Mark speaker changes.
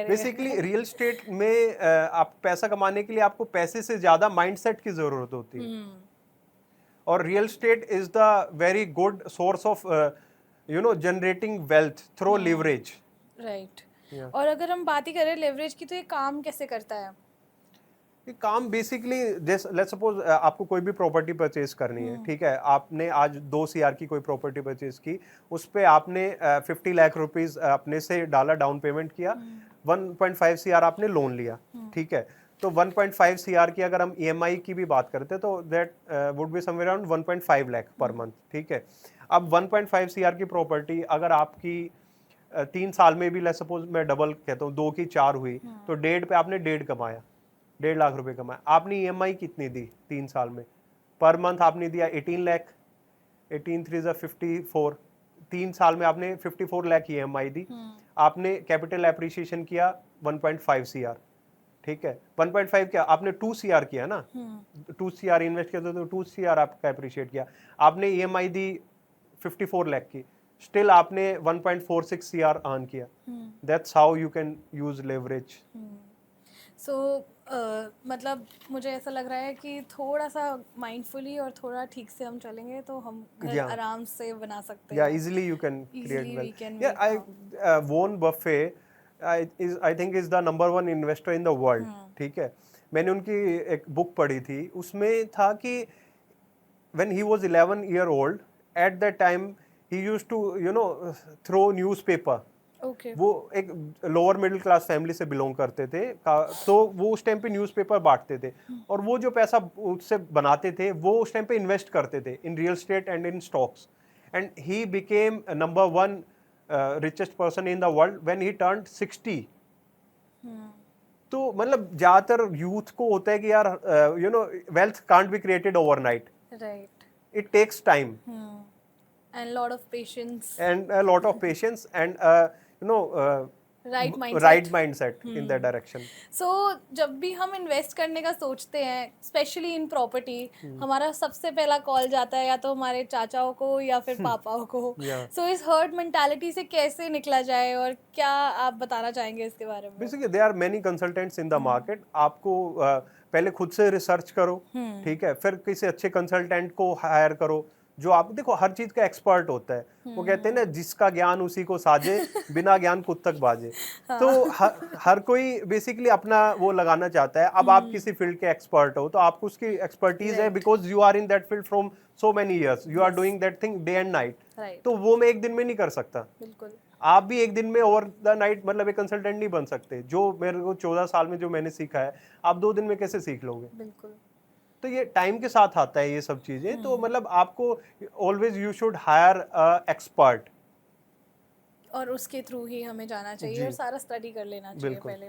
Speaker 1: Basically real estate में आप पैसा कमाने के लिए आपको पैसे से ज्यादा माइंडसेट की जरूरत होती है। और real estate is the very good source of generating wealth through leverage.
Speaker 2: Right. और अगर हम बात ही करें लेवरेज की, तो ये काम कैसे करता है?
Speaker 1: ये काम बेसिकली लेट्स सपोज आपको कोई भी प्रॉपर्टी परचेज करनी है, ठीक है, आपने आज 2 CR की कोई प्रॉपर्टी परचेज की, उस पे आपने 50 लाख रुपीस अपने से डाला, डाउन पेमेंट किया, 1.5 CR आपने लोन लिया, ठीक है। तो 1.5 CR की अगर हम EMI की भी बात करते हैं तो that would be somewhere around 1.5 lakh per month, ठीक है। अब 1.5 CR की प्रॉपर्टी अगर आपकी 3 साल में भी, लेट्स सपोज मैं डबल कहता हूँ, 2 की 4 हुई, तो 1.5 पे आपने 1.5 कमाया, 1.5 लाख रुपए कमाया। आपने EMI कितनी दी 3 साल में? पर मंथ आपने दिया 18 लाख, 18 3 जा 54, 3 साल में आपने 54 लाख EMI दी। आपने कैपिटल एप्रिसिएशन किया 1.5 CR, ठीक है। 1.5 क्या, आपने 2 CR किया ना, 2 CR इन्वेस्ट किया तो 2 CR आपका एप्रिशिएट किया। आपने EMI दी 54 लाख की, स्टिल आपने 1.46 CR अर्न किया। That's how you can use leverage.
Speaker 2: So मतलब मुझे ऐसा लग रहा है कि थोड़ा सा माइंडफुली और थोड़ा ठीक से हम चलेंगे तो हम घर
Speaker 1: Yeah.
Speaker 2: आराम से बना सकते
Speaker 1: Yeah,
Speaker 2: हैं।
Speaker 1: easily you can create
Speaker 2: Easily we
Speaker 1: wealth.
Speaker 2: can
Speaker 1: Yeah,
Speaker 2: make
Speaker 1: Warren Buffett I think is the number one investor in the world, ठीक है। मैंने उनकी एक बुक पढ़ी थी, उसमें था कि when he was 11 year old, at that time he used to throw newspaper।
Speaker 2: Okay.
Speaker 1: वो एक लोअर मिडिल क्लास फैमिली से बिलोंग करते थे, तो वो उस टाइम पे न्यूज़पेपर बांटते थे, और वो जो पैसा उससे बनाते थे वो उस टाइम पे इन्वेस्ट करते थे in real estate and in stocks, and he became number 1 richest person in the world when he turned 60। तो मतलब ज्यादातर यूथ को होता है कि यार wealth can't be created overnight,
Speaker 2: right.
Speaker 1: It takes time
Speaker 2: and lot of patience.
Speaker 1: and a lot of patience and
Speaker 2: right
Speaker 1: right
Speaker 2: mindset.
Speaker 1: mindset in that direction।
Speaker 2: So जब भी हम इन्वेस्ट करने का सोचते हैं, स्पेशली इन प्रॉपर्टी, हमारा सबसे पहला कॉल जाता है या तो हमारे चाचाओं को या फिर पापाओं को।
Speaker 1: Yeah.
Speaker 2: सो इस हर्ट मेंटालिटी से कैसे निकला जाए, और क्या आप बताना चाहेंगे इसके बारे में?
Speaker 1: Basically there are many consultants in the market. आपको पहले खुद से रिसर्च करो, ठीक है, फिर किसी अच्छे कंसल्टेंट को हायर करो जो आप, देखो हर चीज का एक्सपर्ट होता है, वो कहते हैं ना, जिसका ज्ञान उसी को साजे, बिना ज्ञान कुत्तक तक बाजे। तो हर कोई बेसिकली अपना वो लगाना चाहता है। अब आप किसी फील्ड के एक्सपर्ट हो तो आपको उसकी एक्सपर्टीज है, because you are in that field from so many years, you are doing that thing day and night. तो वो मैं एक दिन में नहीं कर सकता।
Speaker 2: बिल्कुल।
Speaker 1: आप भी एक दिन में ओवर द नाइट मतलब एक कंसल्टेंट नहीं बन सकते। जो मेरे को 14 साल में जो मैंने सीखा है, आप 2 दिन में कैसे सीख लोगे?
Speaker 2: बिल्कुल।
Speaker 1: तो ये टाइम के साथ आता है ये सब चीजें। तो मतलब आपको always you should higher expert,
Speaker 2: और उसके थ्रू ही हमें जाना चाहिए
Speaker 1: जी
Speaker 2: और सारा स्टडी कर लेना चाहिए
Speaker 1: बिल्कुल।
Speaker 2: पहले।